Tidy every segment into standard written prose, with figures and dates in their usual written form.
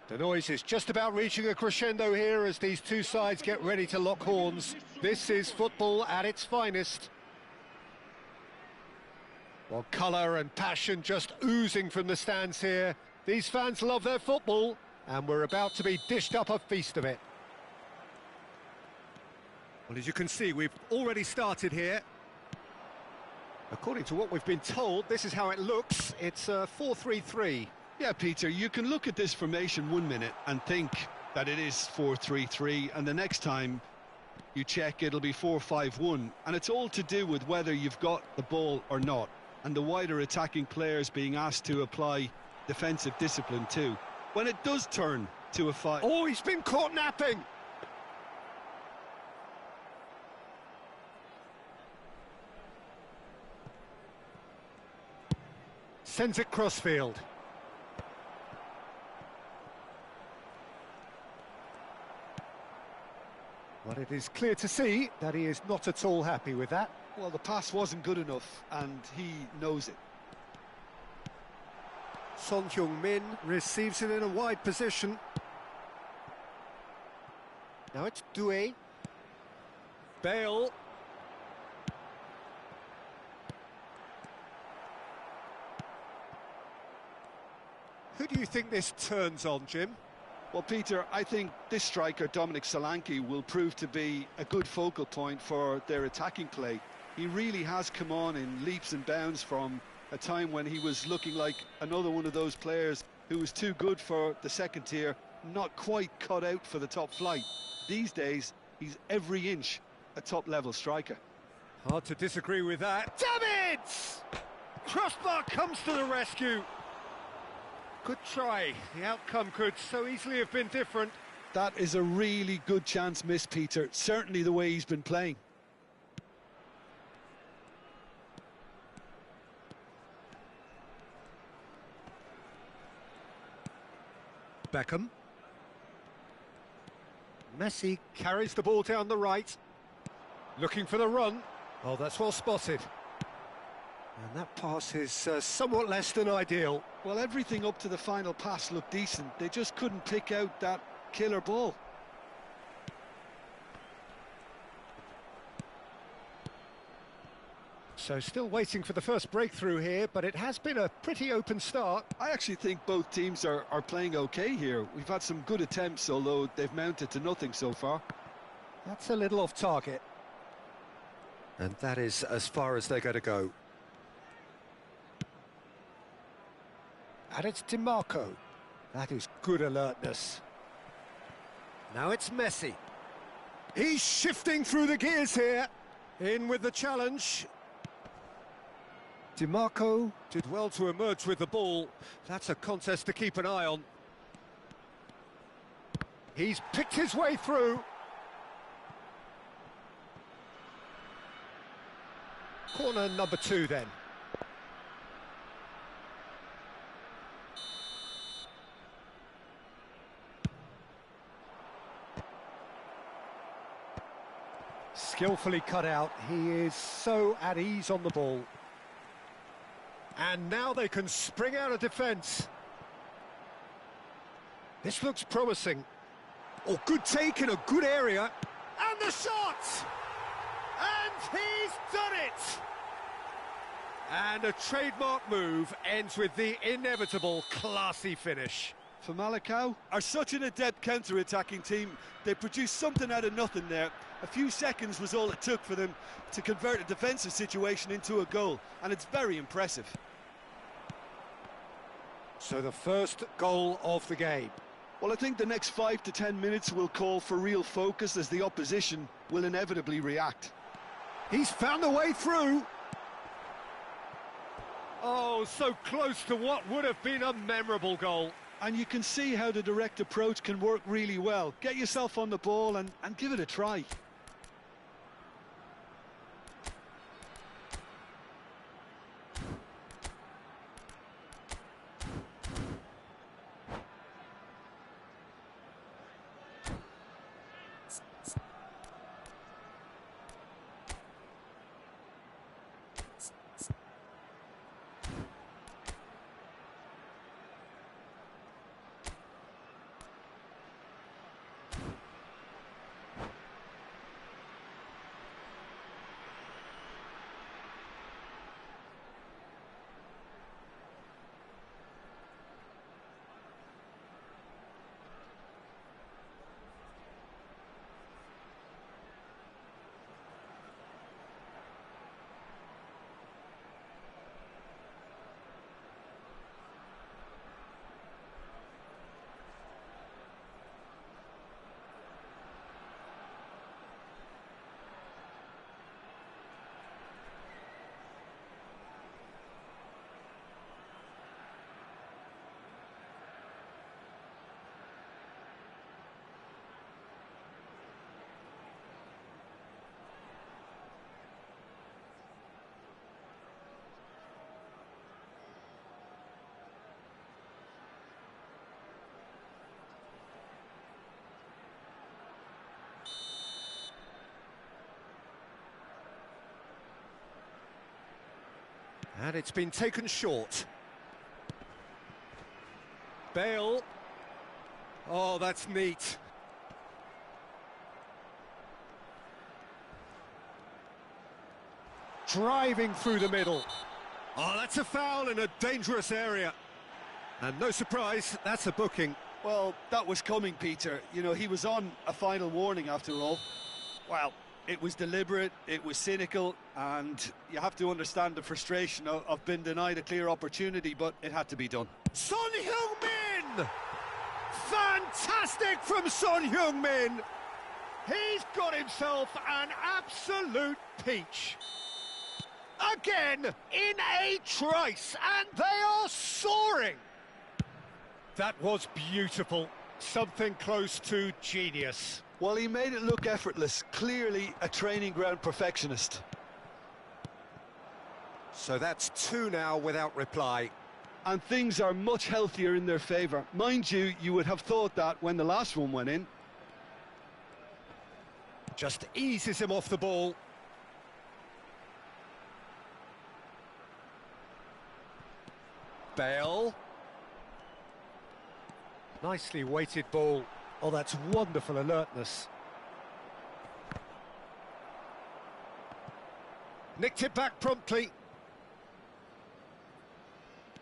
The noise is just about reaching a crescendo here as these two sides get ready to lock horns. This is football at its finest. Well, colour and passion just oozing from the stands here. These fans love their football, and we're about to be dished up a feast of it. Well, as you can see, we've already started here. According to what we've been told, this is how it looks. It's a 4-3-3. Yeah, Peter, you can look at this formation 1 minute and think that it is 4-3-3, and the next time you check, it'll be 4-5-1, and it's all to do with whether you've got the ball or not, and the wider attacking players being asked to apply defensive discipline too. When it does turn to a fight... Oh, he's been caught napping! Sends it crossfield. But it is clear to see that he is not at all happy with that. Well, the pass wasn't good enough, and he knows it. Son Heung-min receives it in a wide position. Now it's Doué. Bale. Who do you think this turns on, Jim? Well, Peter, I think this striker, Dominic Solanke, will prove to be a good focal point for their attacking play. He really has come on in leaps and bounds from a time when he was looking like another one of those players who was too good for the second tier, not quite cut out for the top flight. These days, he's every inch a top-level striker. Hard to disagree with that. Damn it! Crossbar comes to the rescue. Good try. The outcome could so easily have been different. That is a really good chance missed, Peter. Certainly the way he's been playing. Beckham. Messi carries the ball down the right. Looking for the run. Oh, that's well spotted. And that pass is somewhat less than ideal. Well, everything up to the final pass looked decent. They just couldn't pick out that killer ball. So still waiting for the first breakthrough here, but it has been a pretty open start. I actually think both teams are playing okay here. We've had some good attempts, although they've mounted to nothing so far. That's a little off target. And that is as far as they're going to go. And it's DiMarco. That is good alertness. Now it's Messi. He's shifting through the gears here. In with the challenge. DiMarco did well to emerge with the ball. That's a contest to keep an eye on. He's picked his way through. Corner number 2 then. Skillfully cut out. He is so at ease on the ball. And now they can spring out of defence. This looks promising. Oh, good take in a good area. And the shot! And he's done it! And a trademark move ends with the inevitable classy finish. For Malacao are such an adept counter-attacking team. They produced something out of nothing there. A few seconds was all it took for them to convert a defensive situation into a goal, and it's very impressive. So the first goal of the game. Well, I think the next 5 to 10 minutes will call for real focus as the opposition will inevitably react. He's found a way through. Oh, so close to what would have been a memorable goal. And you can see how the direct approach can work really well. Get yourself on the ball and give it a try. And it's been taken short. Bale. Oh, that's neat. Driving through the middle. Oh, that's a foul in a dangerous area. And no surprise, that's a booking. Well, that was coming, Peter. You know, he was on a final warning after all. Well, it was deliberate, it was cynical, and you have to understand the frustration of being denied a clear opportunity, but it had to be done. Son Heung-min! Fantastic from Son Heung-min! He's got himself an absolute peach. Again, in a trice, and they are soaring. That was beautiful. Something close to genius. Well, he made it look effortless. Clearly a training ground perfectionist. So that's 2 now without reply. And things are much healthier in their favour. Mind you, you would have thought that when the last one went in. Just eases him off the ball. Bale. Nicely weighted ball. Oh, that's wonderful alertness. Nicked it back promptly.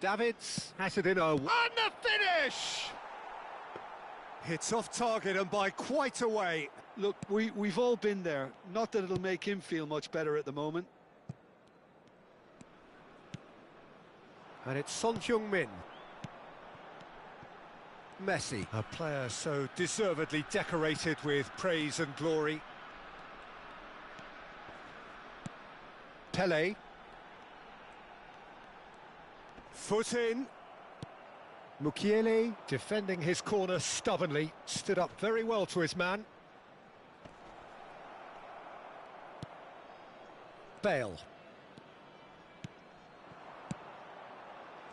Davids has it in and the finish! It's off target and by quite a way. Look, we've all been there. Not that it'll make him feel much better at the moment. And it's Son Heung-min. Messi, a player so deservedly decorated with praise and glory. Pele. Foot in. Mukiele, defending his corner stubbornly, stood up very well to his man. Bale.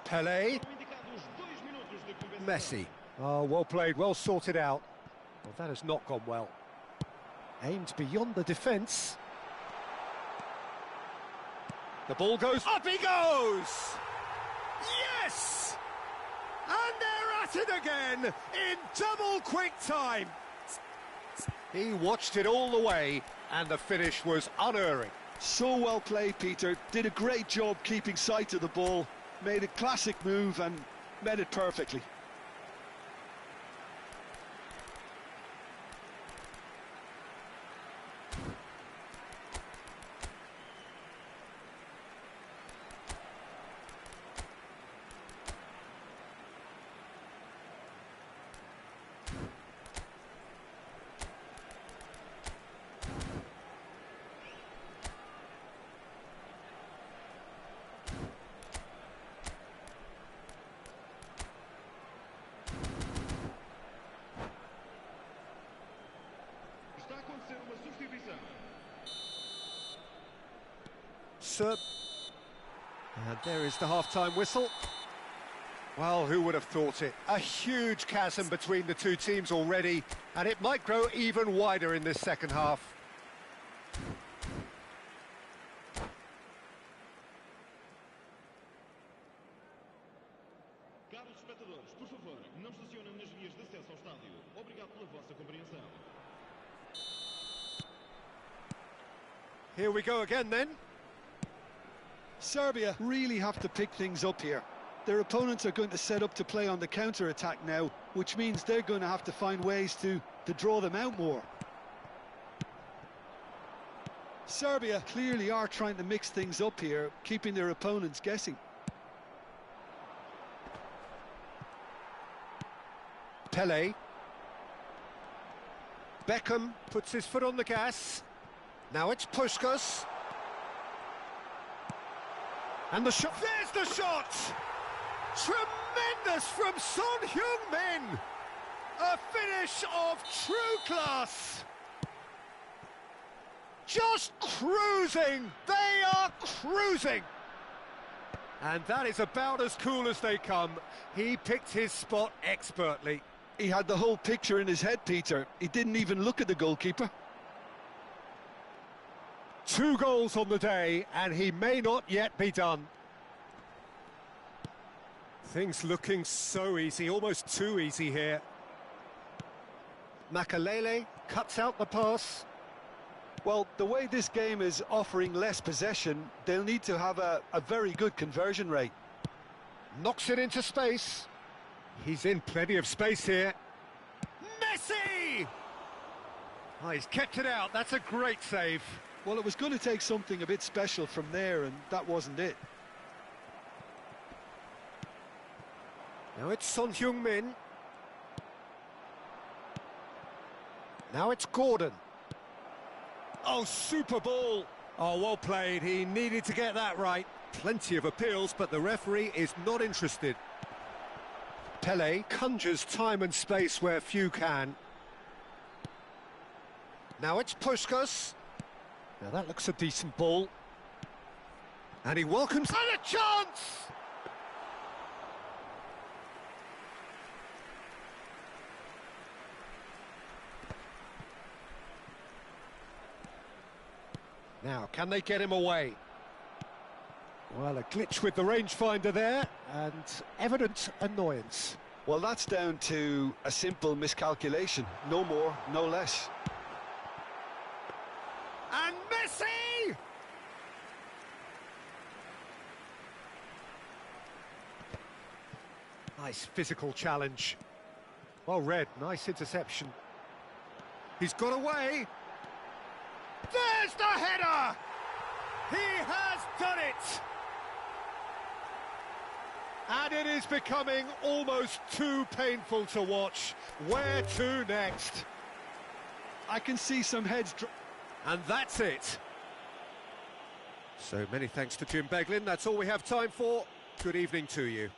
Pele. Messi. Oh, well played, well sorted out. Well, that has not gone well. Aimed beyond the defence. The ball goes... Up he goes! Yes! And they're at it again in double quick time. He watched it all the way, and the finish was unerring. So well played, Peter. Did a great job keeping sight of the ball. Made a classic move and met it perfectly. And there is the half-time whistle. Well, who would have thought it? A huge chasm between the two teams already, and it might grow even wider in this second half. Caros espectadores, por favor, não estacionem nas vias de acesso ao estádio. Obrigado pela vossa compreensão. Here we go again then. Serbia really have to pick things up here. Their opponents are going to set up to play on the counter-attack now, which means they're going to have to find ways to draw them out more. Serbia clearly are trying to mix things up here, keeping their opponents guessing. Pele. Beckham puts his foot on the gas. Now it's Puskas. And the shot. There's the shot! Tremendous from Son Heung-min! A finish of true class! Just cruising! They are cruising! And that is about as cool as they come. He picked his spot expertly. He had the whole picture in his head, Peter. He didn't even look at the goalkeeper. 2 goals on the day, and he may not yet be done. Things looking so easy, almost too easy here. Makalele cuts out the pass. Well, the way this game is offering less possession, they'll need to have a very good conversion rate. Knocks it into space. He's in plenty of space here. Messi! Oh, he's kept it out, that's a great save. Well, it was going to take something a bit special from there, and that wasn't it. Now it's Son Heung-min. Now it's Gordon. Oh, super ball. Oh, well played. He needed to get that right. Plenty of appeals, but the referee is not interested. Pele conjures time and space where few can. Now it's Puskas. Now that looks a decent ball. And he welcomes... And a chance! Now, can they get him away? Well, a glitch with the rangefinder there, and evident annoyance. Well, that's down to a simple miscalculation. No more, no less. And Messi! Nice physical challenge. Well read, nice interception. He's got away. There's the header! He has done it! And it is becoming almost too painful to watch. Where to next? I can see some heads... And that's it. So many thanks to Jim Beglin. That's all we have time for. Good evening to you.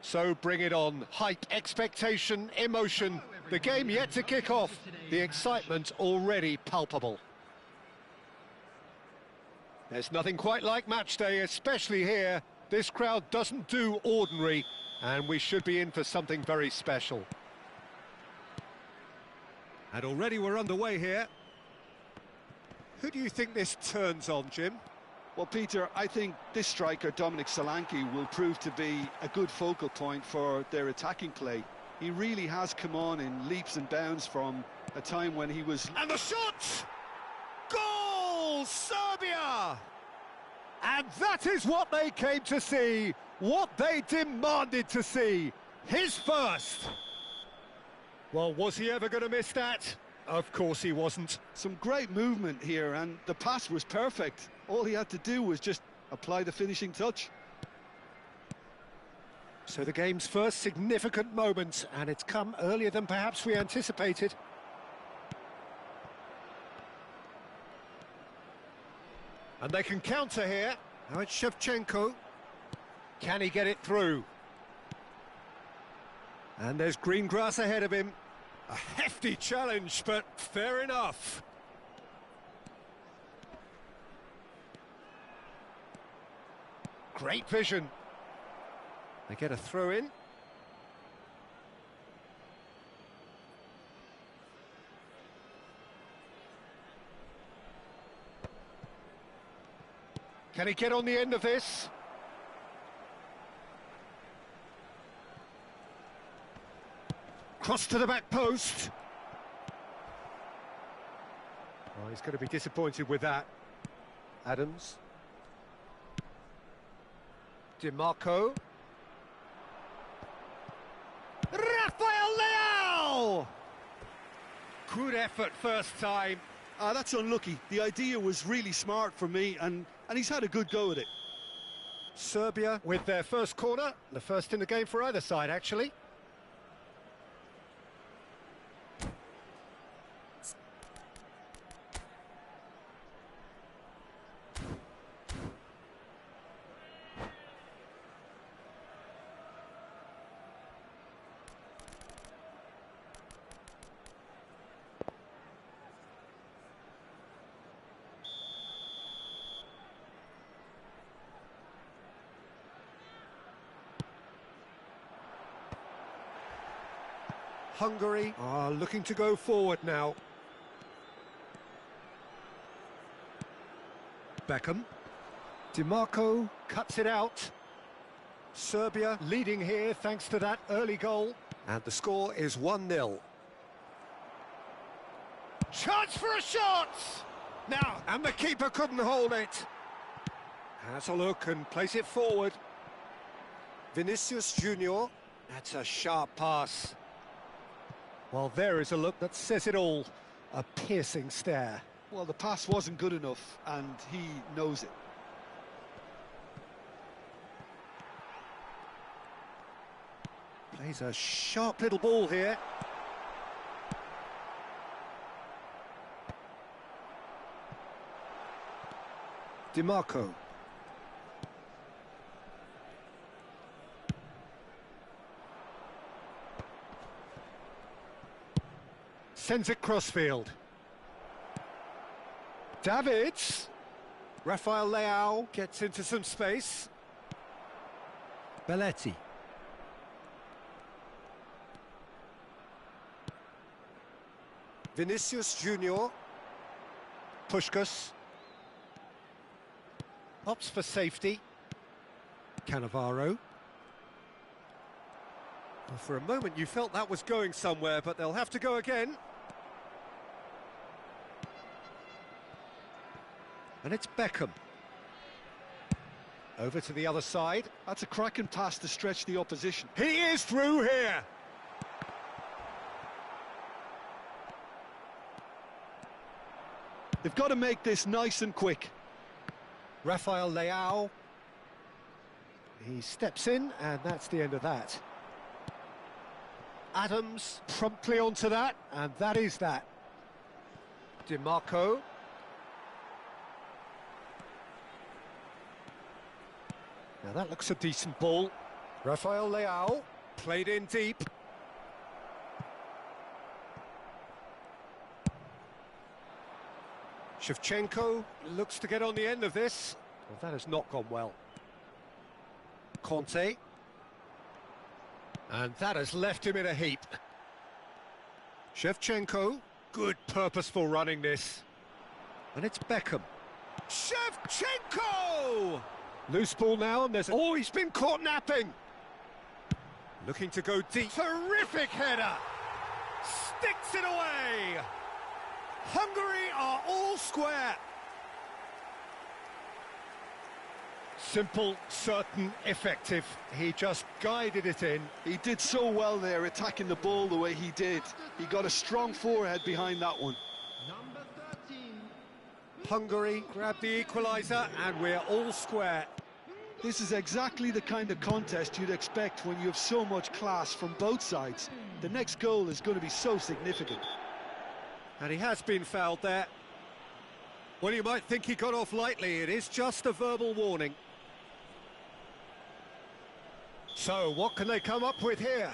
So bring it on. Hype, expectation, emotion. The game yet to kick off. The excitement already palpable. There's nothing quite like match day, especially here. This crowd doesn't do ordinary, and we should be in for something very special. And already we're underway here. Who do you think this turns on, Jim? Well, Peter, I think this striker, Dominic Solanke, will prove to be a good focal point for their attacking play. He really has come on in leaps and bounds from a time when he was... And the shot! Goal! Serbia! And that is what they came to see, what they demanded to see. His first! Well, was he ever going to miss that? Of course he wasn't. Some great movement here, and the pass was perfect. All he had to do was just apply the finishing touch. So the game's first significant moment, and it's come earlier than perhaps we anticipated. And they can counter here. Now it's Shevchenko. Can he get it through? And there's green grass ahead of him. A hefty challenge, but fair enough. Great vision. They get a throw in. Can he get on the end of this? Cross to the back post. Oh, he's going to be disappointed with that. Adams. DiMarco. Rafael Leao! Good effort first time. That's unlucky. The idea was really smart for me, and he's had a good go at it. Serbia with their first corner. The first in the game for either side, actually. Hungary are looking to go forward now. Beckham. DiMarco cuts it out. Serbia leading here thanks to that early goal. And the score is 1-0. Chance for a shot! Now, and the keeper couldn't hold it. Has a look and place it forward. Vinicius Junior. That's a sharp pass. Well, there is a look that says it all. A piercing stare. Well, the pass wasn't good enough, and he knows it. Plays a sharp little ball here. DiMarco. Sends it crossfield. Davids. Rafael Leao gets into some space. Belletti. Vinicius Junior. Puskás. Opts for safety. Cannavaro. Well, for a moment you felt that was going somewhere, but they'll have to go again. And it's Beckham. Over to the other side. That's a cracking pass to stretch the opposition. He is through here. They've got to make this nice and quick. Rafael Leao. He steps in, and that's the end of that. Adams promptly onto that, and that is that. DiMarco. Now that looks a decent ball. Rafael Leao, played in deep. Shevchenko looks to get on the end of this. Well, that has not gone well. Conte. And that has left him in a heap. Shevchenko, good purposeful running this. And it's Beckham. Shevchenko! Loose ball now, and there's... Oh, he's been caught napping! Looking to go deep. Terrific header! Sticks it away! Hungary are all square. Simple, certain, effective. He just guided it in. He did so well there, attacking the ball the way he did. He got a strong forehead behind that one. Number 13. Hungary grabbed the equaliser, and we're all square. This is exactly the kind of contest you'd expect when you have so much class from both sides. The next goal is going to be so significant. And he has been fouled there. Well, you might think he got off lightly. It is just a verbal warning. So, what can they come up with here?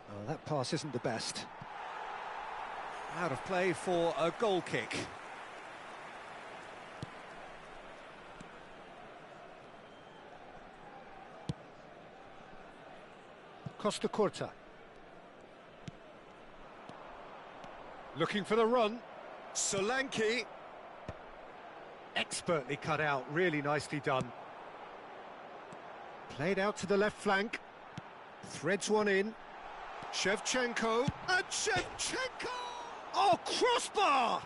Oh, that pass isn't the best. Out of play for a goal kick. Costa Curta. Looking for the run. Solanke. Expertly cut out, really nicely done. Played out to the left flank. Threads one in. Shevchenko. And Shevchenko! Oh, crossbar!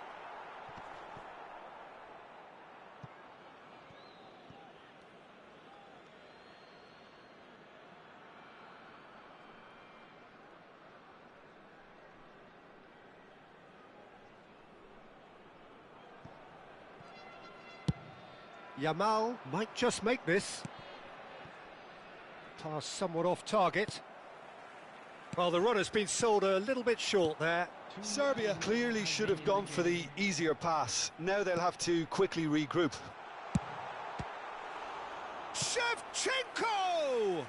Yamal might just make this. Pass somewhat off target. Well, the run has been sold a little bit short there. Serbia clearly should have gone for the easier pass. Now they'll have to quickly regroup. Shevchenko!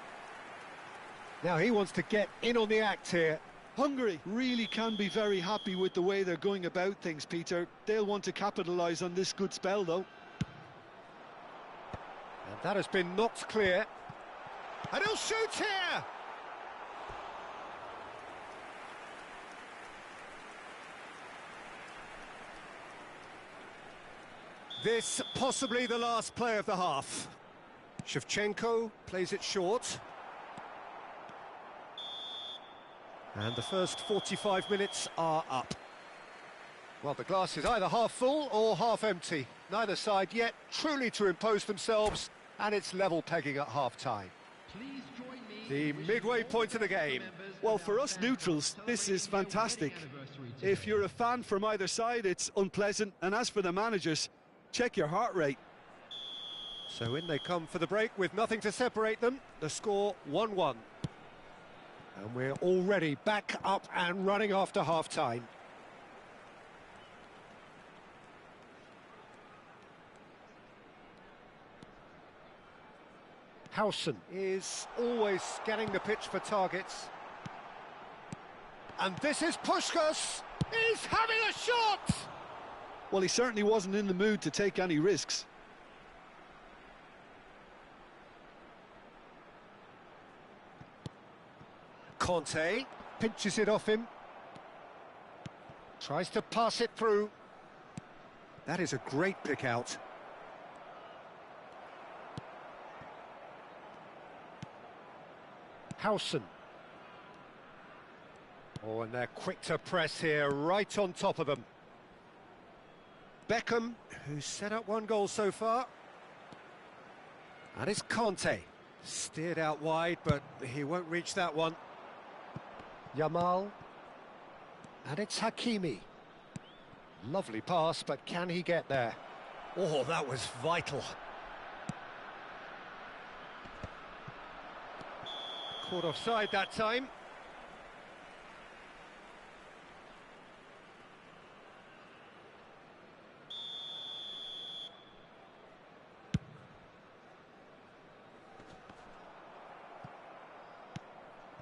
Now he wants to get in on the act here. Hungary really can be very happy with the way they're going about things, Peter. They'll want to capitalise on this good spell, though. And that has been knocked clear. And he'll shoot here! This possibly the last play of the half. Shevchenko plays it short. And the first 45 minutes are up. Well, the glass is either half full or half empty. Neither side yet truly to impose themselves, and it's level pegging at half-time. Please join me. The midway point of the game. Well, for us neutrals, this is fantastic. If you're a fan from either side, it's unpleasant. And as for the managers, check your heart rate. So in they come for the break with nothing to separate them. The score 1-1. And we're already back up and running after half-time. Howson is always scanning the pitch for targets. And this is Puskás. He's having a shot! Well, he certainly wasn't in the mood to take any risks. Conte pinches it off him. Tries to pass it through. That is a great pick out. Howson. Oh, and they're quick to press here, right on top of them. Beckham, who's set up one goal so far. And it's Conte. Steered out wide, but he won't reach that one. Yamal. And it's Hakimi. Lovely pass, but can he get there? Oh, that was vital. Caught offside that time.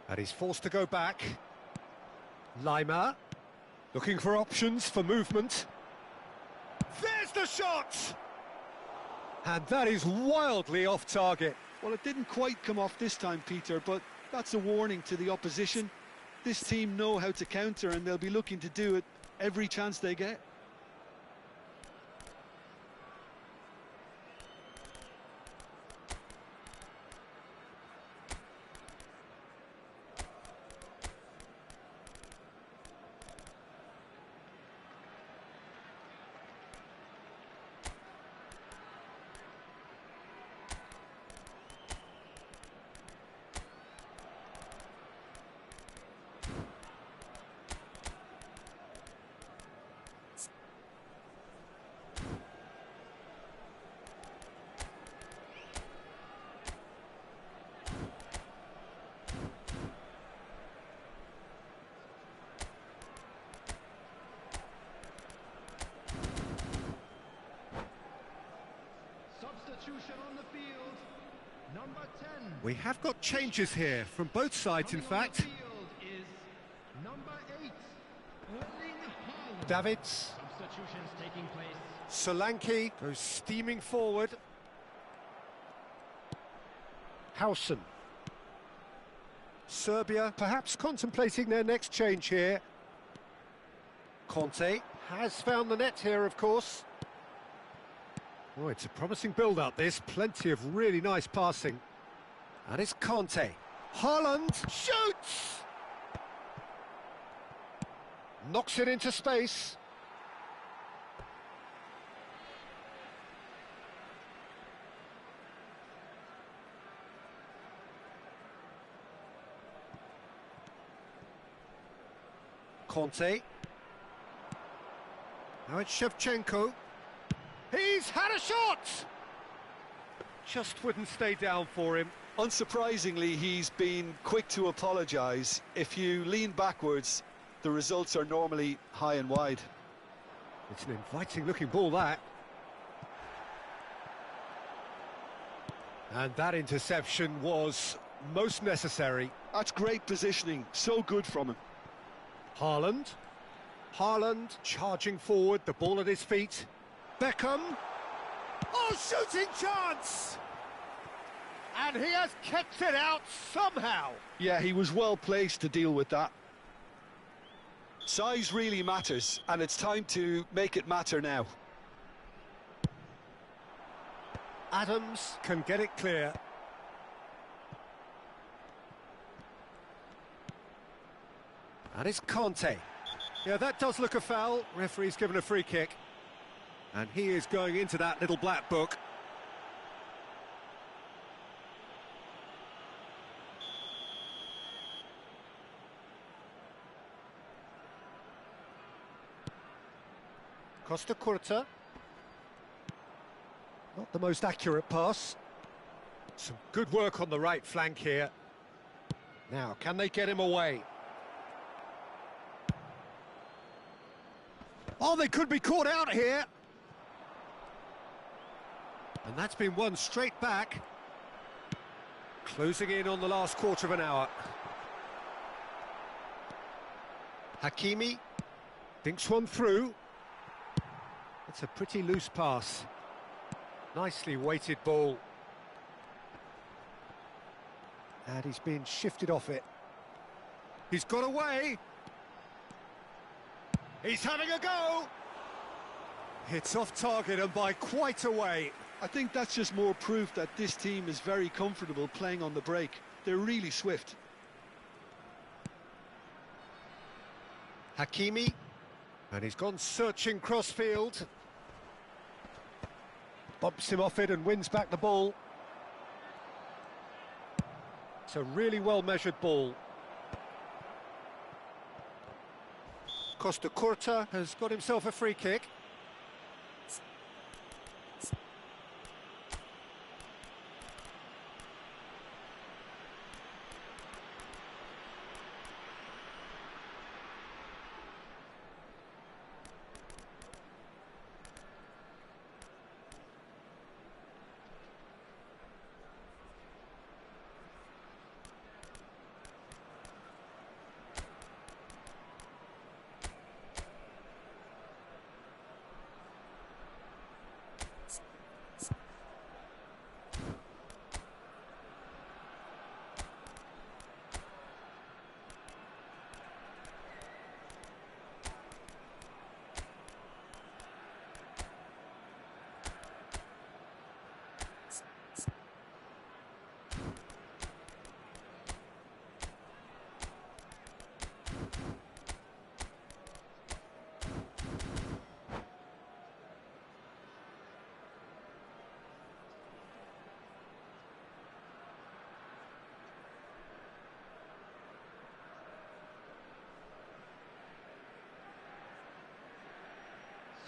And he's forced to go back. Lima, looking for options for movement. There's the shot! And that is wildly off target. Well, it didn't quite come off this time, Peter, but that's a warning to the opposition. This team know how to counter, and they'll be looking to do it every chance they get. Substitution on the field, number 10. We have got changes here from both sides, in Coming on fact. the field is number 8, Erling Haaland. Davids, Substitutions taking place. Solanke goes steaming forward. Hausen. Serbia perhaps contemplating their next change here. Conte has found the net here, of course. Oh, it's a promising build-up, this. Plenty of really nice passing. And it's Conte. Haaland shoots! Knocks it into space. Conte. Now it's Shevchenko. He's had a shot! Just wouldn't stay down for him. Unsurprisingly, he's been quick to apologise. If you lean backwards, the results are normally high and wide. It's an inviting-looking ball, that. And that interception was most necessary. That's great positioning, so good from him. Haaland. Haaland charging forward, the ball at his feet. Beckham. Oh, shooting chance! And he has kept it out somehow. Yeah, he was well placed to deal with that. Size really matters, and it's time to make it matter now. Adams can get it clear. And it's Conte. Yeah, that does look a foul. Referee's given a free kick. And he is going into that little black book. Costa Curta. Not the most accurate pass. Some good work on the right flank here. Now, can they get him away? Oh, they could be caught out here. And that's been won straight back. Closing in on the last quarter of an hour. Hakimi thinks one through. It's a pretty loose pass. Nicely weighted ball. And he's been shifted off it. He's got away. He's having a go. It's off target and by quite a way. I think that's just more proof that this team is very comfortable playing on the break. They're really swift. Hakimi. And he's gone searching crossfield. Bumps him off it and wins back the ball. It's a really well-measured ball. Costa Curta has got himself a free kick.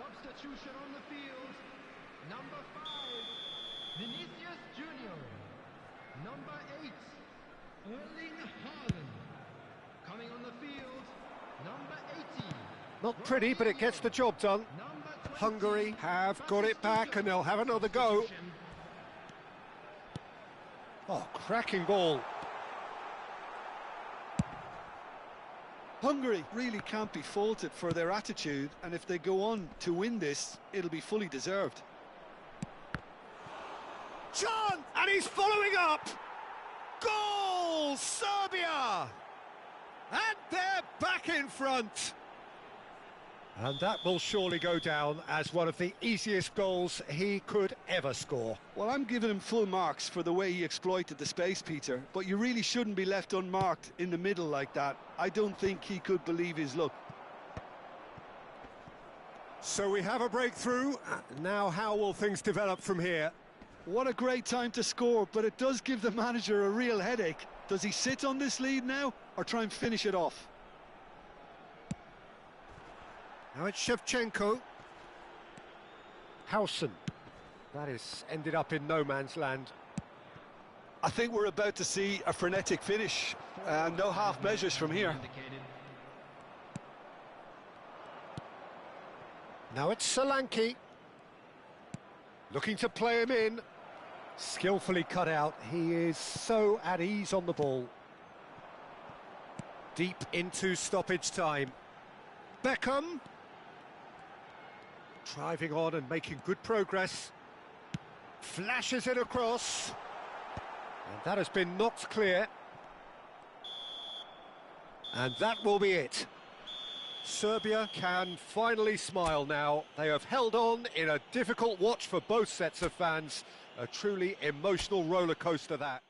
Substitution on the field. Number 5, Vinicius Junior. Number 8, Erling Haaland. Coming on the field, number 80. Not pretty, but it gets the job done. Hungary have got it back and they'll have another go. Oh, cracking ball. Hungary really can't be faulted for their attitude, and if they go on to win this, it'll be fully deserved. John, and he's following up. Goal, Serbia! And they're back in front. And that will surely go down as one of the easiest goals he could ever score. Well, I'm giving him full marks for the way he exploited the space, Peter, but you really shouldn't be left unmarked in the middle like that. I don't think he could believe his luck. So we have a breakthrough. Now how will things develop from here? What a great time to score, but it does give the manager a real headache. Does he sit on this lead now, or try and finish it off? Now it's Shevchenko. Howson. That is ended up in no man's land. I think we're about to see a frenetic finish. No half measures from here. Now it's Solanke. Looking to play him in. Skillfully cut out. He is so at ease on the ball. Deep into stoppage time. Beckham. Driving on and making good progress. Flashes it across. And that has been knocked clear. And that will be it. Serbia can finally smile now. They have held on in a difficult watch for both sets of fans. A truly emotional roller coaster that.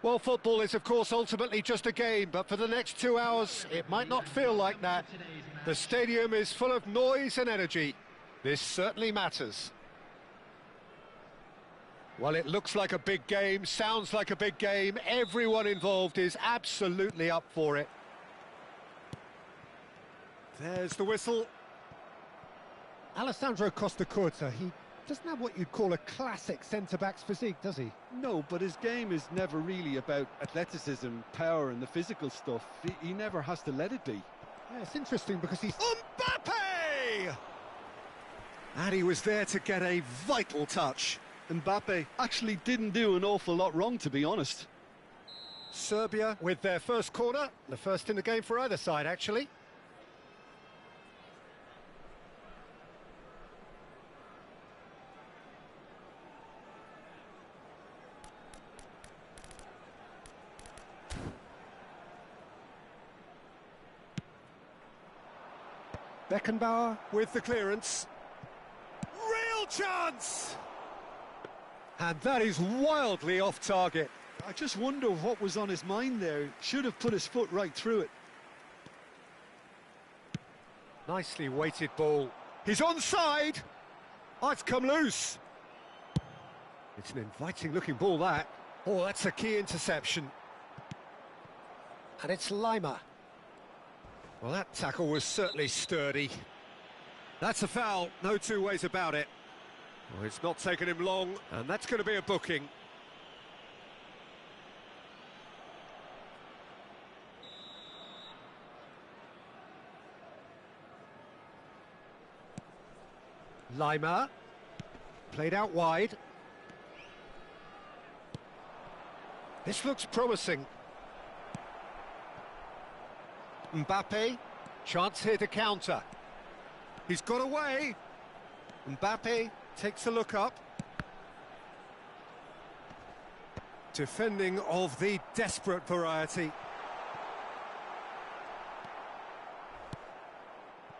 Well, football is, of course, ultimately just a game, but for the next 2 hours, it might not feel like that. The stadium is full of noise and energy. This certainly matters. Well, it looks like a big game, sounds like a big game. Everyone involved is absolutely up for it. There's the whistle. Alessandro Costa Curta, he doesn't have what you'd call a classic centre-back's physique, does he? No, but his game is never really about athleticism, power and the physical stuff. He never has to let it be. Yeah, it's interesting because he's... Mbappe! And he was there to get a vital touch. Mbappe actually didn't do an awful lot wrong, to be honest. Serbia with their first corner, the first in the game for either side, actually. Beckenbauer with the clearance. Real chance! And that is wildly off target. I just wonder what was on his mind there. Should have put his foot right through it. Nicely weighted ball. He's onside! Oh, it's come loose. It's an inviting looking ball, that. Oh, that's a key interception. And it's Lima. Well, that tackle was certainly sturdy. That's a foul, no two ways about it. Well, it's not taken him long, and that's going to be a booking. Lima, played out wide. This looks promising. Mbappe, chance here to counter. He's got away. Mbappe takes a look up. Defending of the desperate variety.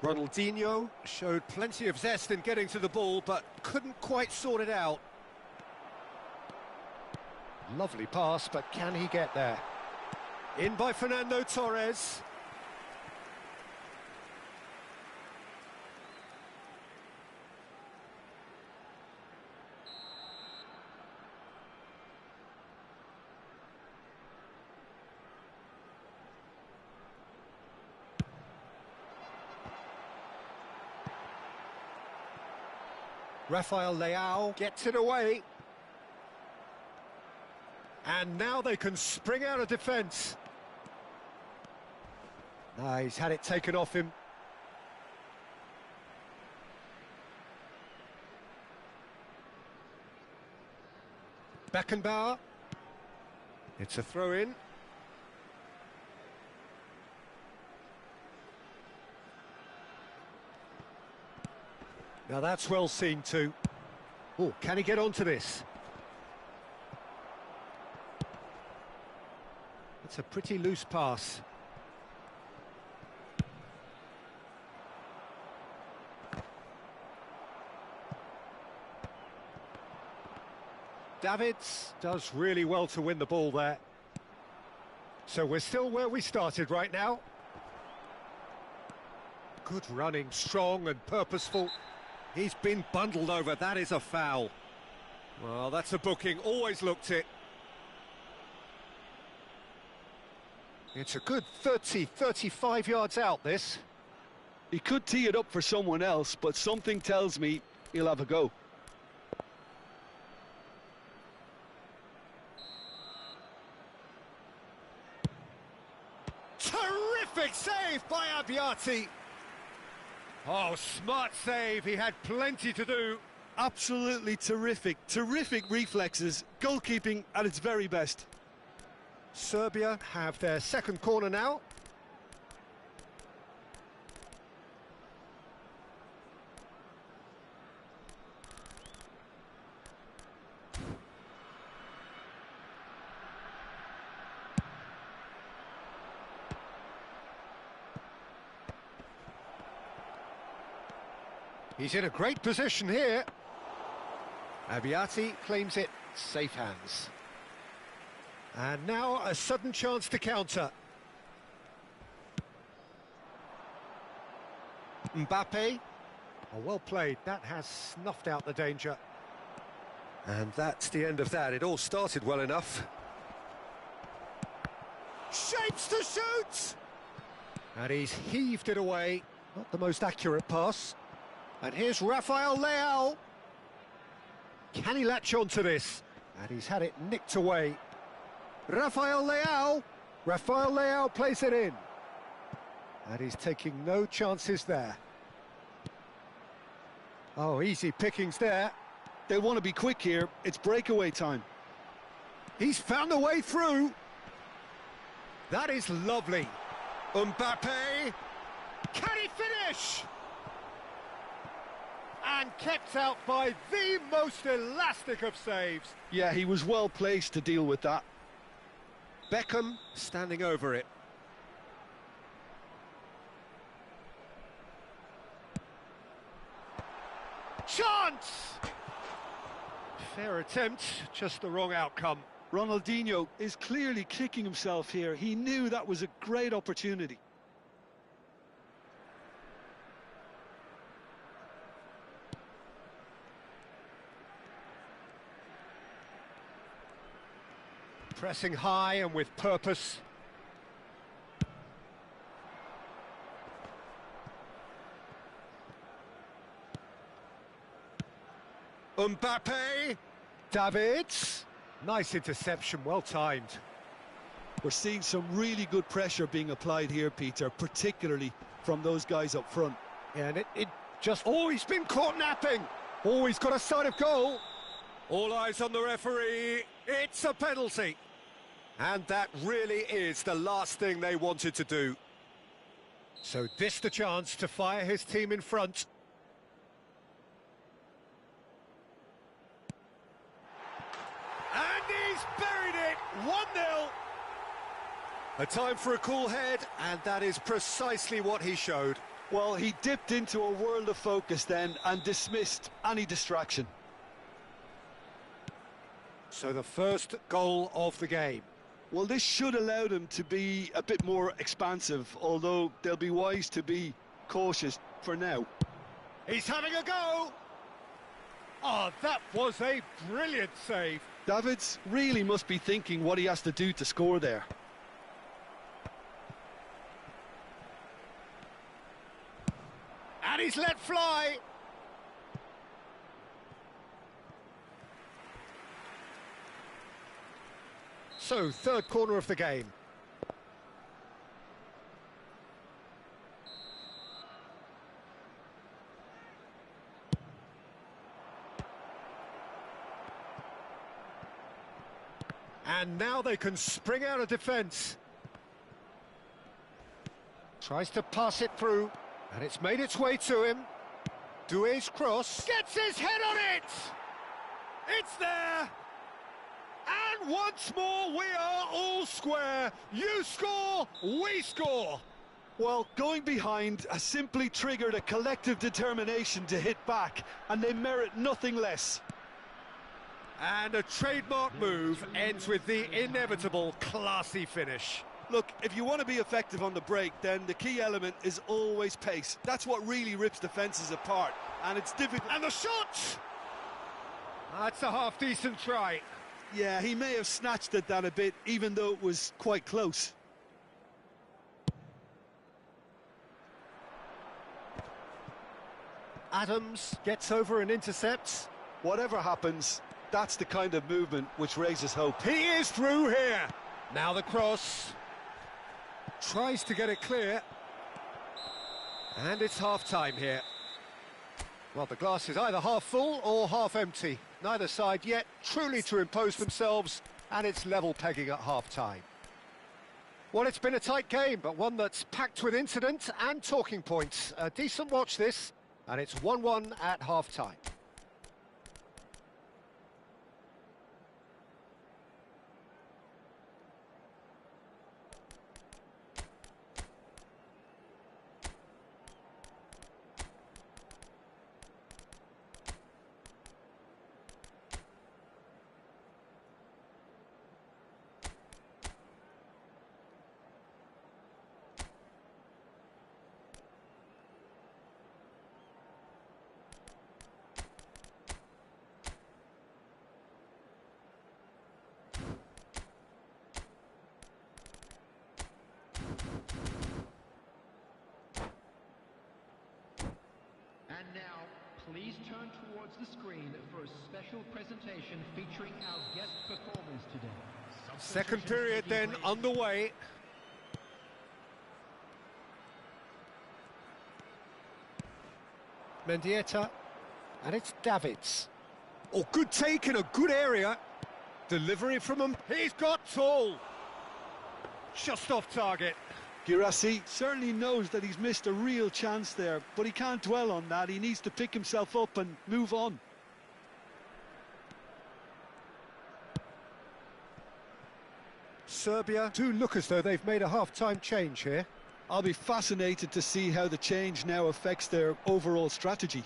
Ronaldinho showed plenty of zest in getting to the ball, but couldn't quite sort it out. Lovely pass, but can he get there? In by Fernando Torres. Rafael Leao gets it away. And now they can spring out of defence. He's had it taken off him. Beckenbauer. It's a throw-in. Now that's well seen too. Oh, can he get onto this? It's a pretty loose pass. Davids does really well to win the ball there. So we're still where we started right now. Good running, strong and purposeful. He's been bundled over, that is a foul. Well, that's a booking, always looked it. It's a good 30, 35 yards out, this. He could tee it up for someone else, but something tells me he'll have a go. Terrific save by Abbiati. Oh, smart save, he had plenty to do. Absolutely terrific, terrific reflexes, goalkeeping at its very best. Serbia have their second corner now. He's in a great position here. Abbiati claims it, safe hands. And now a sudden chance to counter. Mbappe. Oh, well played. That has snuffed out the danger. And that's the end of that. It all started well enough. Shapes to shoot! And he's heaved it away. Not the most accurate pass. And here's Rafael Leao. Can he latch on to this? And he's had it nicked away. Rafael Leao. Rafael Leao plays it in. And he's taking no chances there. Oh, easy pickings there. They want to be quick here. It's breakaway time. He's found a way through. That is lovely. Mbappe. Can he finish? And kept out by the most elastic of saves. Yeah, he was well placed to deal with that. Beckham standing over it. Chance! Fair attempt, just the wrong outcome. Ronaldinho is clearly kicking himself here. He knew that was a great opportunity. Pressing high and with purpose. Mbappe. Davids. Nice interception, well timed. We're seeing some really good pressure being applied here, Peter, particularly from those guys up front. Yeah, and it just... Oh, he's been caught napping. Oh, he's got a side of goal. All eyes on the referee. It's a penalty. And that really is the last thing they wanted to do. So this the chance to fire his team in front. And he's buried it, 1-0. A time for a cool head, and that is precisely what he showed. Well, he dipped into a world of focus then and dismissed any distraction. So the first goal of the game. Well, this should allow them to be a bit more expansive, although they'll be wise to be cautious for now. He's having a go! Oh, that was a brilliant save. Davids really must be thinking what he has to do to score there. And he's let fly. So, third corner of the game. And now they can spring out of defence. Tries to pass it through, and it's made its way to him. Doué's cross. Gets his head on it! It's there! And once more, we are all square. You score, we score. Well, going behind has simply triggered a collective determination to hit back, and they merit nothing less. And a trademark move ends with the inevitable classy finish. Look, if you want to be effective on the break, then the key element is always pace. That's what really rips defences apart, and it's difficult. And the shot! That's a half-decent try. Yeah, he may have snatched at that a bit, even though it was quite close. Adams gets over and intercepts. Whatever happens, that's the kind of movement which raises hope. He is through here. Now the cross. Tries to get it clear. And it's half-time here. Well, the glass is either half full or half empty. Neither side yet truly to impose themselves, and it's level pegging at half-time. Well, it's been a tight game, but one that's packed with incident and talking points. A decent watch this, and it's 1-1 at half-time. And now, please turn towards the screen for a special presentation featuring our guest performers today. Second period then underway. Mendieta, and it's Davids. Oh, good take in a good area. Delivery from him. He's got tall. Just off target. Girassi certainly knows that he's missed a real chance there, but he can't dwell on that. He needs to pick himself up and move on. Serbia do look as though they've made a half-time change here. I'll be fascinated to see how the change now affects their overall strategy.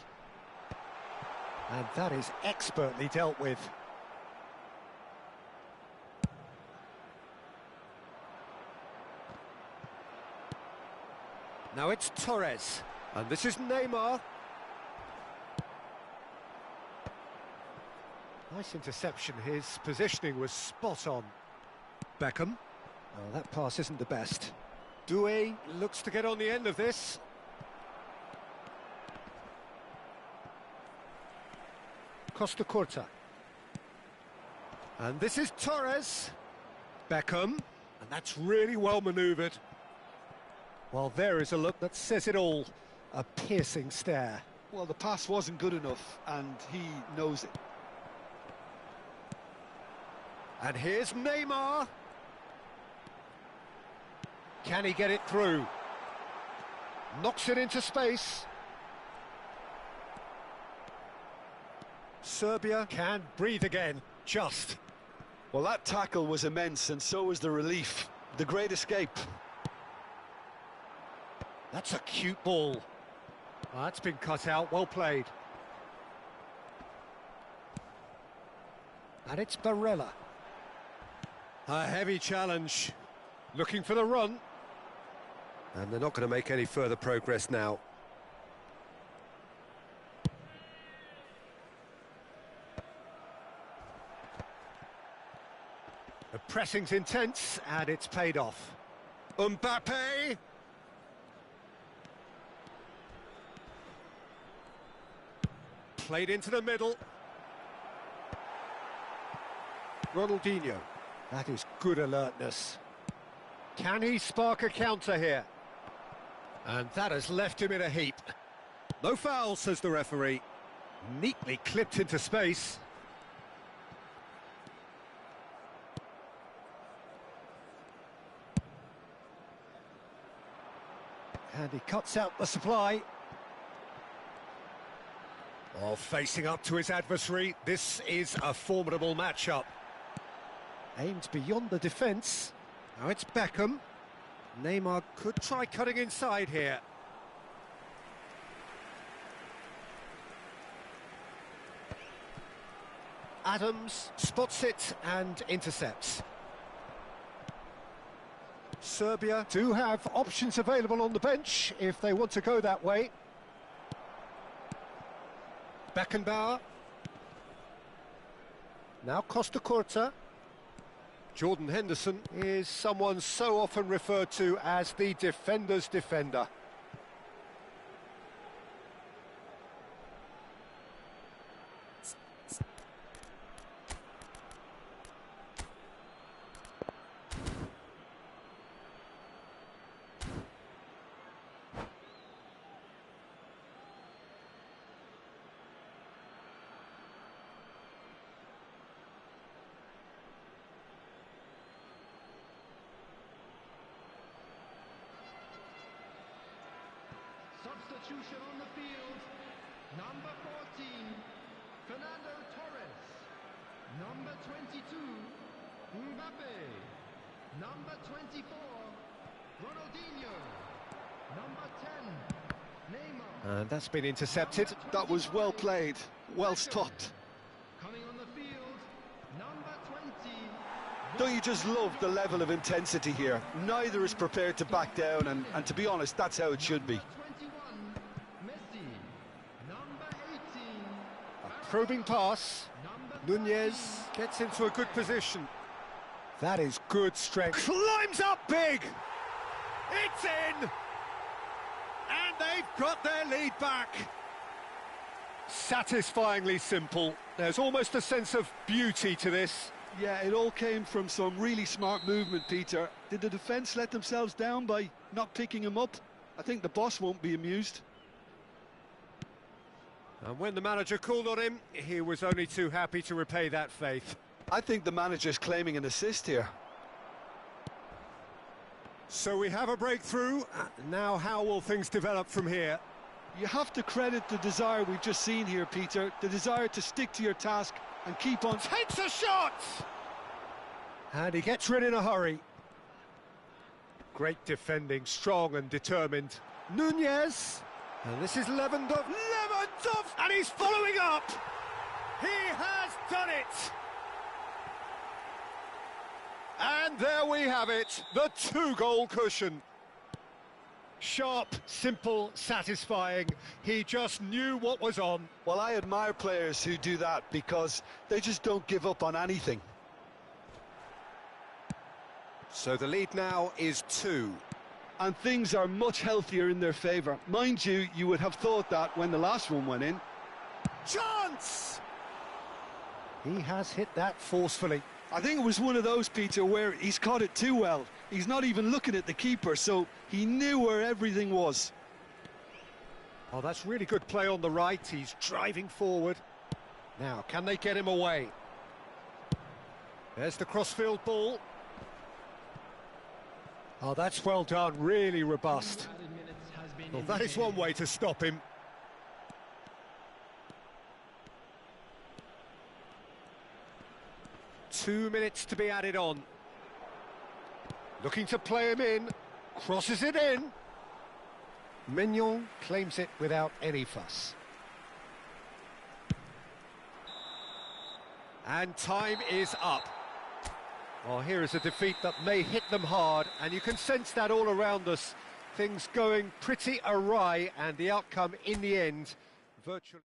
And that is expertly dealt with. Now it's Torres. And this is Neymar. Nice interception. His positioning was spot on. Beckham. Oh, that pass isn't the best. Doué looks to get on the end of this. Costa Curta. And this is Torres. Beckham. And that's really well manoeuvred. Well, there is a look that says it all. A piercing stare. Well, the pass wasn't good enough, and he knows it. And here's Neymar. Can he get it through? Knocks it into space. Serbia Can breathe again. Just. Well, that tackle was immense, and so was the relief. The great escape. That's a cute ball. Oh, that's been cut out. Well played. And it's Barella. a heavy challenge. Looking for the run. And they're not going to make any further progress now. The pressing's intense, and it's paid off. Mbappe! Played into the middle. Ronaldinho. That is good alertness. Can he spark a counter here? And that has left him in a heap. No foul, says the referee. Neatly clipped into space. And he cuts out the supply. Oh, facing up to his adversary, this is a formidable matchup. Aimed beyond the defence. Now it's Beckham. Neymar could try cutting inside here. Adams spots it and intercepts. Serbia Do have options available on the bench if they want to go that way. Beckenbauer. Now Costa Curta Jordan Henderson. is someone so often referred to as the defender's defender. Substitution on the field. Number 14, Fernando Torres. Number 22, Mbappe. Number 24, Ronaldinho. Number 10, Neymar. And that's been intercepted. That was well played, well stopped. Coming on the field, number 20. Don't you just love the level of intensity here? Neither is prepared to back down, and to be honest, that's how it should be. 21, Messi. Number 18, A probing pass. number Nunez gets into a good position. That is good strength. Climbs up big! It's in! And they've got their lead back. Satisfyingly simple. There's almost a sense of beauty to this. Yeah, it all came from some really smart movement, Peter. Did the defence let themselves down by not picking him up? I think the boss won't be amused. And when the manager called on him, he was only too happy to repay that faith. I think the manager's claiming an assist here. So we have a breakthrough. Now how will things develop from here? You have to credit the desire we've just seen here, Peter. The desire to stick to your task and keep on... Takes a shot! And he gets rid in a hurry. Great defending, strong and determined. Nunez. And this is Lewandowski. And he's following up! He has done it! And there we have it, the 2-goal cushion. Sharp, simple, satisfying. He just knew what was on. Well, I admire players who do that because they just don't give up on anything. So the lead now is 2. And things are much healthier in their favour. Mind you, you would have thought that when the last one went in. Chance! He has hit that forcefully. I think it was one of those, Peter, where he's caught it too well. He's not even looking at the keeper, so he knew where everything was. Oh, that's really good play on the right. He's driving forward. Now, can they get him away? There's the crossfield ball. Oh, that's well done, really robust. Well, that is one way to stop him. Two minutes to be added on. Looking to play him in. Crosses it in. Mignon claims it without any fuss. And time is up. Well, here is a defeat that may hit them hard, and you can sense that all around us. Things going pretty awry, and the outcome in the end, virtually...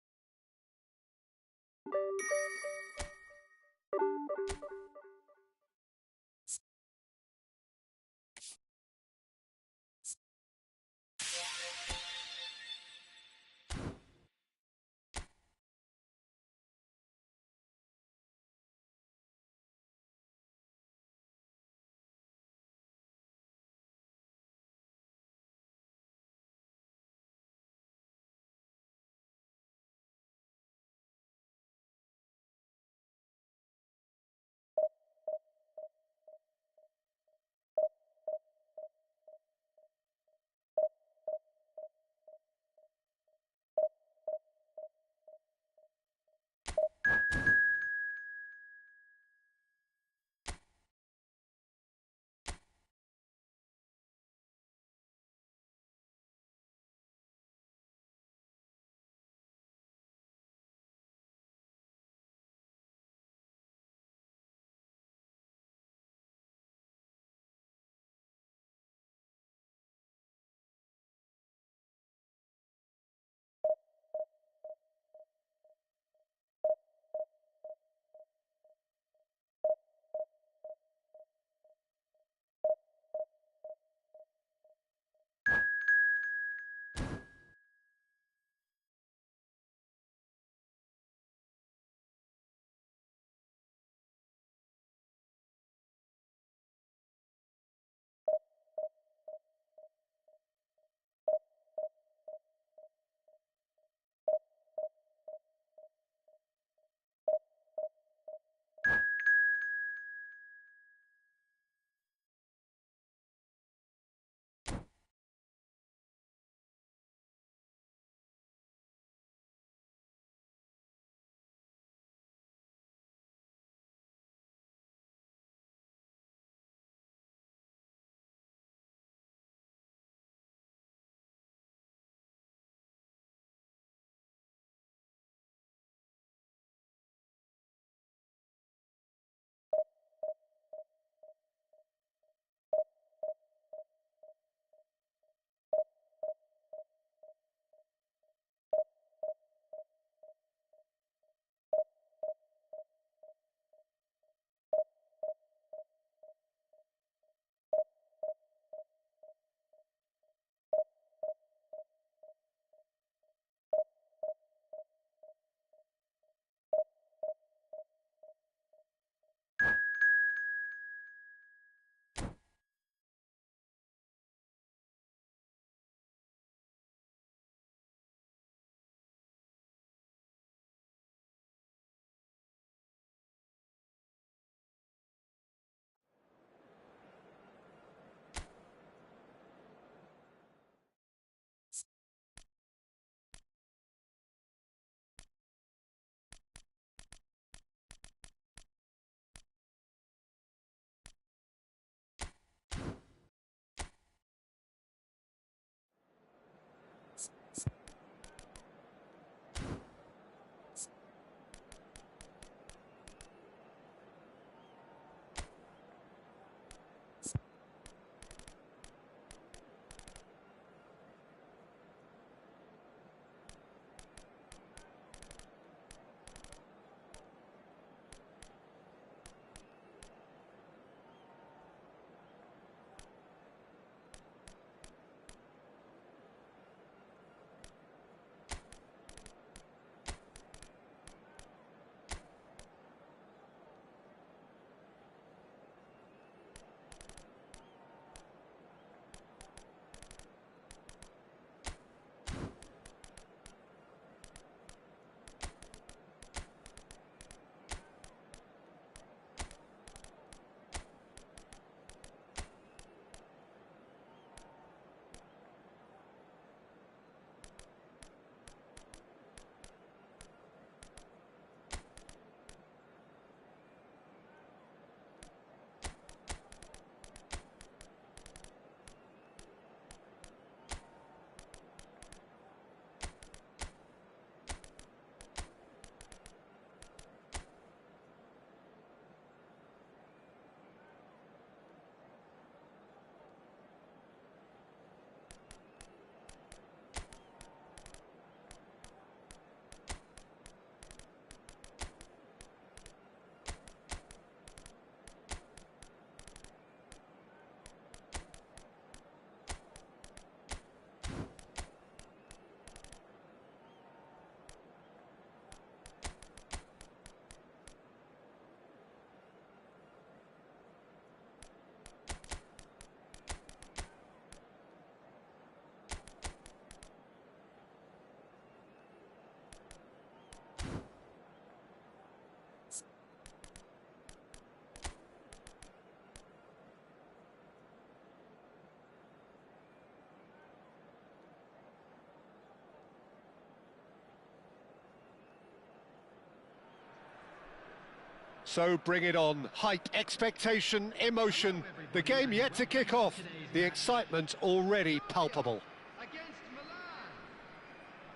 So bring it on. Hype, expectation, emotion. The game yet to kick off. The excitement already palpable.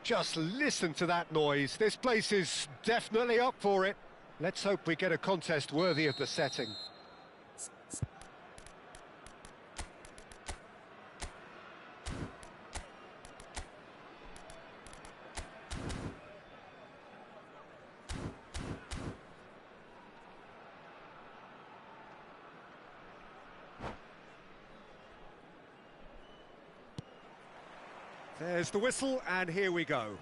Just listen to that noise. This place is definitely up for it. Let's hope we get a contest worthy of the setting. There's the whistle, and here we go.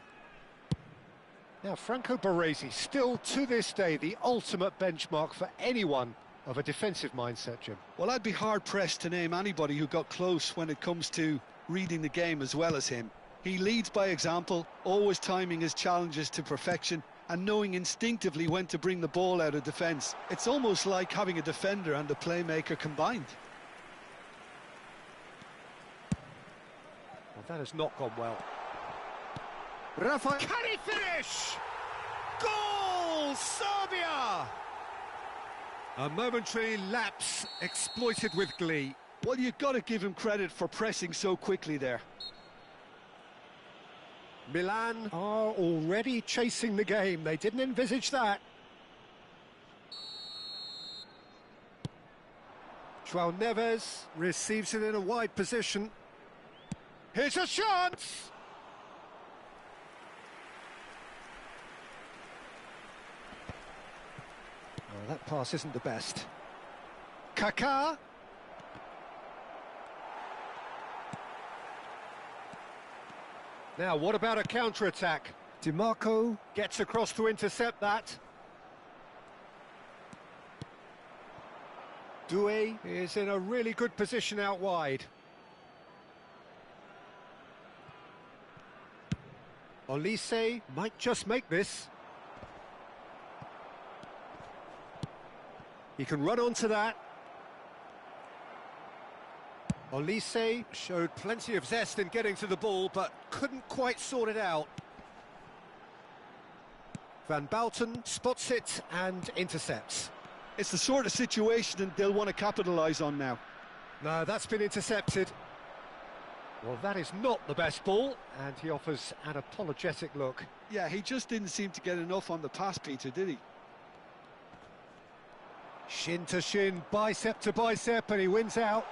Now, Franco Baresi, still to this day, the ultimate benchmark for anyone of a defensive mindset, Jim. Well, I'd be hard-pressed to name anybody who got close when it comes to reading the game as well as him. He leads by example, always timing his challenges to perfection and knowing instinctively when to bring the ball out of defence. It's almost like having a defender and a playmaker combined. Well, that has not gone well. Rafa, can he finish? Goal, Serbia! A momentary lapse exploited with glee. Well, you've got to give him credit for pressing so quickly there. Milan are already chasing the game. They didn't envisage that. João Neves receives it in a wide position. Here's a chance! Oh, that pass isn't the best. Kaká. Now, what about a counter-attack? DiMarco gets across to intercept that. Doué is in a really good position out wide. Olise might just make this. He can run onto that. Olise showed plenty of zest in getting to the ball, but couldn't quite sort it out. Van Bouten spots it and intercepts. It's the sort of situation that they'll want to capitalise on now. No, that's been intercepted. Well, that is not the best ball, and he offers an apologetic look. Yeah, he just didn't seem to get enough on the pass, Peter, did he? Shin to shin, bicep to bicep, and he wins out.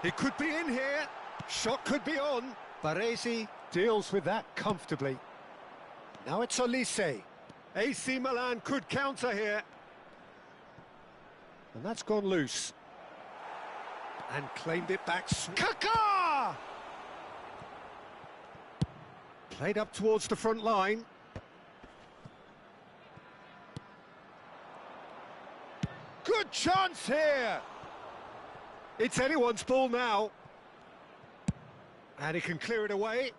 He could be in here. Shot could be on. Baresi deals with that comfortably. Now it's Olise. AC Milan could counter here. And that's gone loose. And claimed it back. Kaká! Played up towards the front line. Good chance here! It's anyone's ball now. And he can clear it away.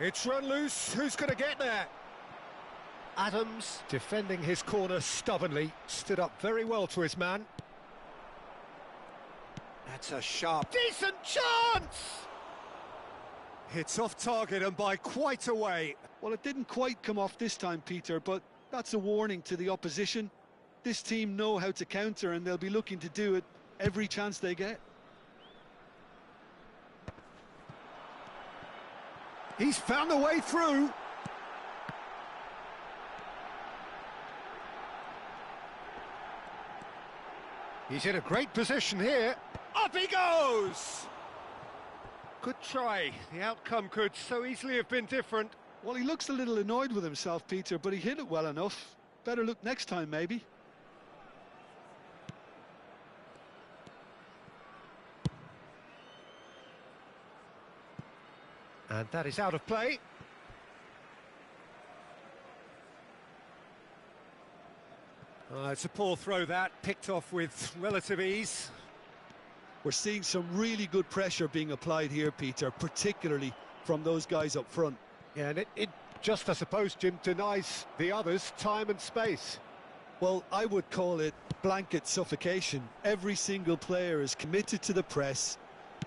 It's run loose. Who's going to get there? Adams, defending his corner stubbornly, stood up very well to his man. That's a sharp, decent chance! It's off target and by quite a way. Well, it didn't quite come off this time, Peter, but that's a warning to the opposition. This team know how to counter and they'll be looking to do it every chance they get. He's found a way through. He's in a great position here. Up he goes! Good try. The outcome could so easily have been different. Well, he looks a little annoyed with himself, Peter, but he hit it well enough. Better look next time, maybe. And that is out of play. It's a poor throw that, picked off with relative ease. We're seeing some really good pressure being applied here, Peter, particularly from those guys up front. Yeah, and it just, I suppose, Jim, denies the others time and space. Well, I would call it blanket suffocation. Every single player is committed to the press,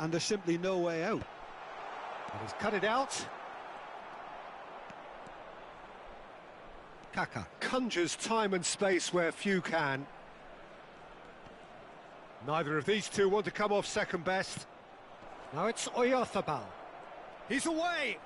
and there's simply no way out. And he's cut it out. Kaka conjures time and space where few can. Neither of these two want to come off second best. Now it's Efootball. He's away!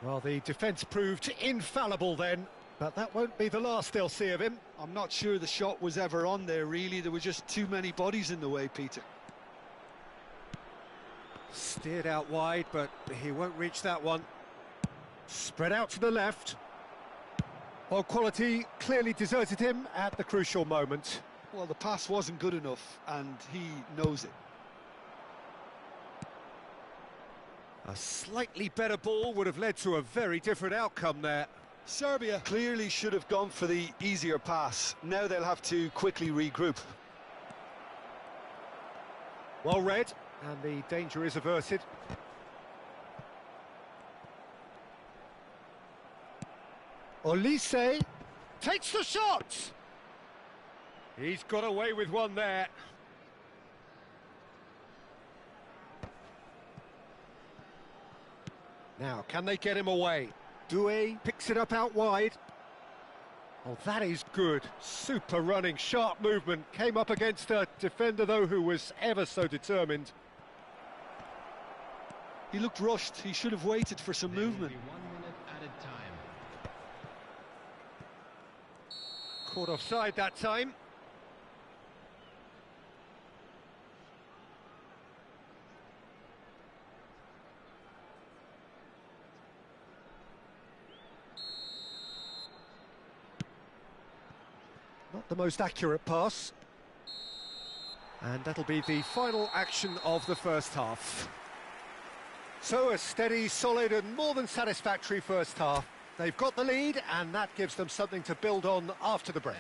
Well, the defence proved infallible then, but that won't be the last they'll see of him. I'm not sure the shot was ever on there, really. There were just too many bodies in the way, Peter. Steered out wide, but he won't reach that one. Spread out to the left. Well, quality clearly deserted him at the crucial moment. Well, the pass wasn't good enough, and he knows it. A slightly better ball would have led to a very different outcome there. Serbia clearly should have gone for the easier pass. Now they'll have to quickly regroup. Well read, and the danger is averted. Olise takes the shot! He's got away with one there. Now, can they get him away? Doué picks it up out wide. Oh, that is good. Super running, sharp movement. Came up against a defender, though, who was ever so determined. He looked rushed. He should have waited for some movement. 1 minute added time. Caught offside that time. Not the most accurate pass. And that'll be the final action of the first half. So a steady, solid and more than satisfactory first half. They've got the lead and that gives them something to build on after the break.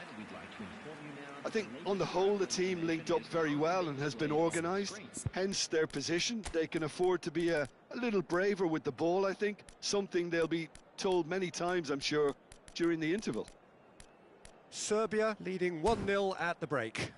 I think on the whole the team linked up very well and has been organised, hence their position. They can afford to be a little braver with the ball, I think, something they'll be told many times, I'm sure, during the interval. Serbia leading 1-0 at the break.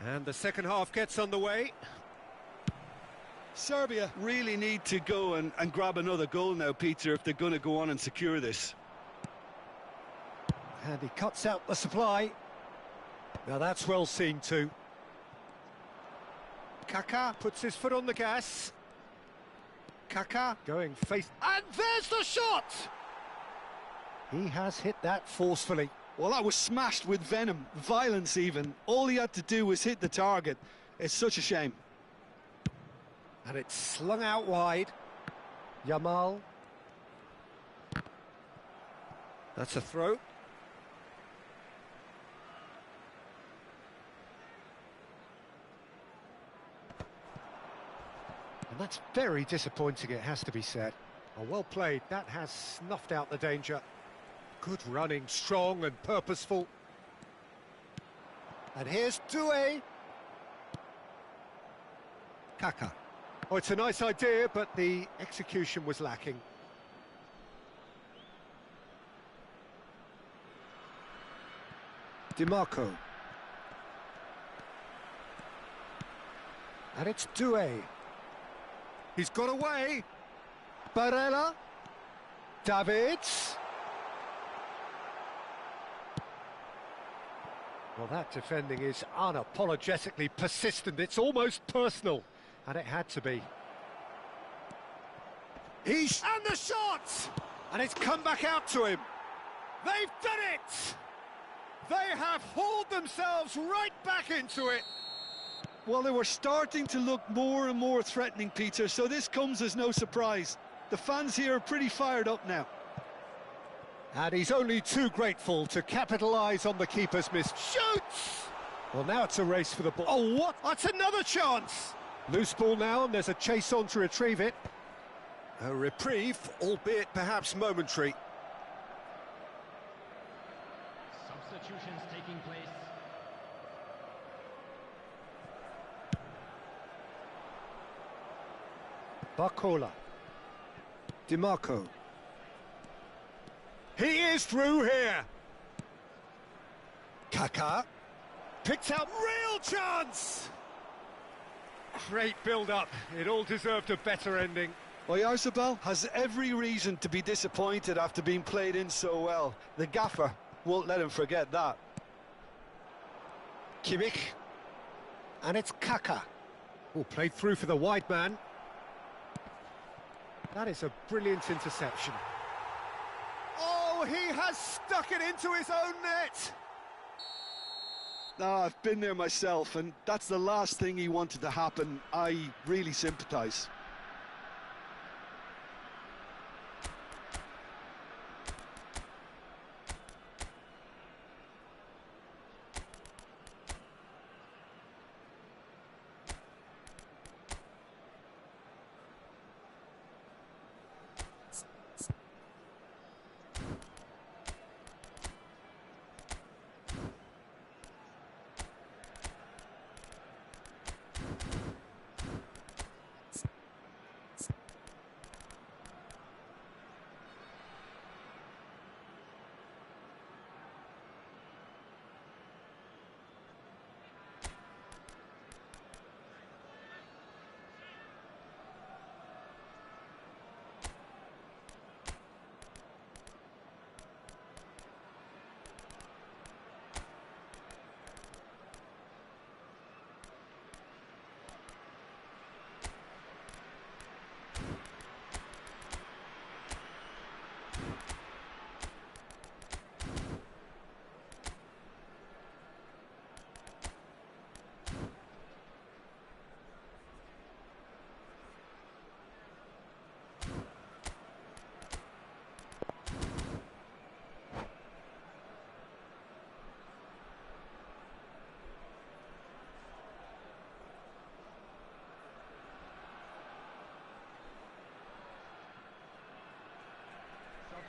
And the second half gets underway. Serbia really need to go and grab another goal now, Peter, if they're going to go on and secure this. And he cuts out the supply. Now that's well seen too. Kaka puts his foot on the gas. Kaka going face... And there's the shot! He has hit that forcefully. Well, that was smashed with venom, violence even. All he had to do was hit the target. It's such a shame. And it's slung out wide. Yamal. That's a throw. And that's very disappointing, it has to be said. Oh, well played. That has snuffed out the danger. Good running, strong and purposeful. And here's Doué. Kaka. Oh, it's a nice idea, but the execution was lacking. DiMarco. And it's Doué. He's got away. Barella. Davids. Well, that defending is unapologetically persistent. It's almost personal, and it had to be. And the shot! And it's come back out to him. They've done it! They have hauled themselves right back into it. Well, they were starting to look more and more threatening, Peter, so this comes as no surprise. The fans here are pretty fired up now. And he's only too grateful to capitalise on the keeper's miss. Shoots! Well, now it's a race for the ball. Oh, what? That's another chance! Loose ball now, and there's a chase on to retrieve it. A reprieve, albeit perhaps momentary. Substitutions taking place. Barcola. DiMarco. He is through here. Kaká. Picked out, real chance! Great build-up. It all deserved a better ending. Oyarzabal has every reason to be disappointed after being played in so well. The gaffer won't let him forget that. Kimmich. And it's Kaká. Oh, played through for the wide man. That is a brilliant interception. Oh, he has stuck it into his own net! I've been there myself, and that's the last thing he wanted to happen. I really sympathise.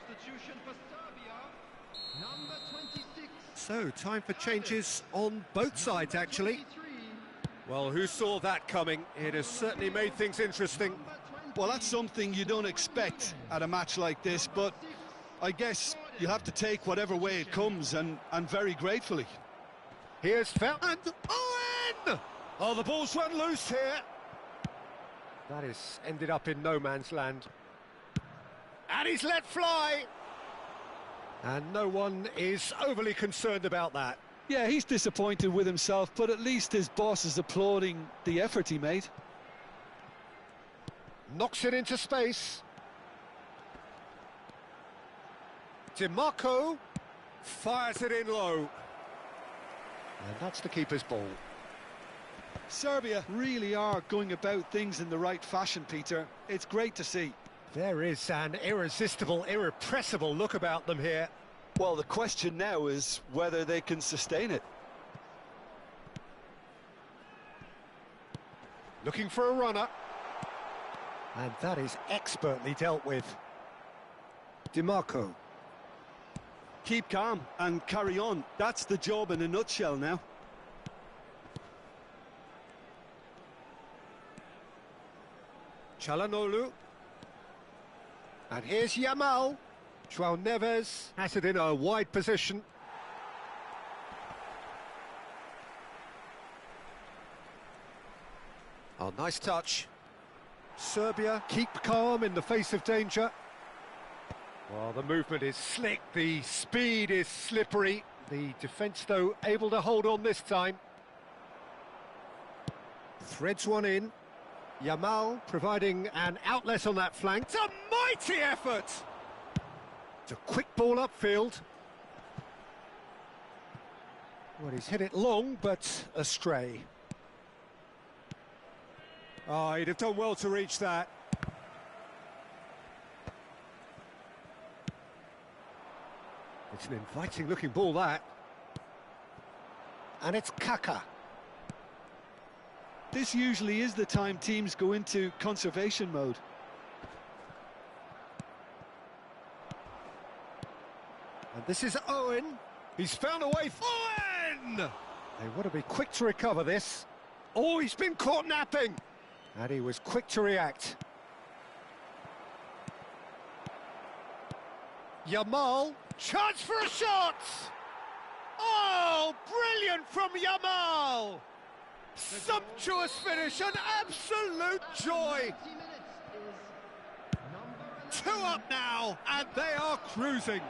Substitution for Serbia, number 26. So, time for changes on both sides, actually. Well, who saw that coming? It has certainly made things interesting. Well, that's something you don't expect at a match like this, but I guess you have to take whatever way it comes, and very gratefully. Here's Felton. Owen! Oh, the ball's run loose here. That is ended up in no man's land. And he's let fly. And no one is overly concerned about that. Yeah, he's disappointed with himself, but at least his boss is applauding the effort he made. Knocks it into space. DiMarco fires it in low. And that's the keeper's ball. Serbia really are going about things in the right fashion, Peter. It's great to see. There is an irresistible, irrepressible look about them here. Well, the question now is whether they can sustain it. Looking for a runner. And that is expertly dealt with. DiMarco. Keep calm and carry on. That's the job in a nutshell now. Çalhanoğlu. And here's Yamal. João Neves has it in a wide position. Oh, nice touch. Serbia keep calm in the face of danger. Well, the movement is slick, the speed is slippery. The defence, though, able to hold on this time. Threads one in. Yamal providing an outlet on that flank. It's a mighty effort! It's a quick ball upfield. Well, he's hit it long, but astray. Oh, he'd have done well to reach that. Quite an inviting-looking ball, that. And it's Kaka. This usually is the time teams go into conservation mode. And this is Owen. He's found a way. Owen! They want to be quick to recover this. Oh, he's been caught napping. And he was quick to react. Yamal. Chance for a shot! Oh, brilliant from Yamal! Sumptuous finish, an absolute joy! 2 up now, and they are cruising.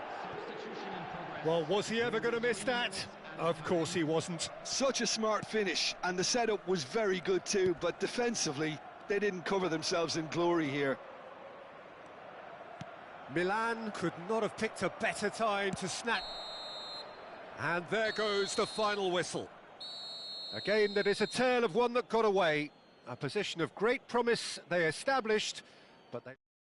Well, was he ever going to miss that? Of course he wasn't. Such a smart finish, and the setup was very good too, but defensively, they didn't cover themselves in glory here. Milan could not have picked a better time to snap. And there goes the final whistle. A game that is a tale of one that got away. A position of great promise they established, but they...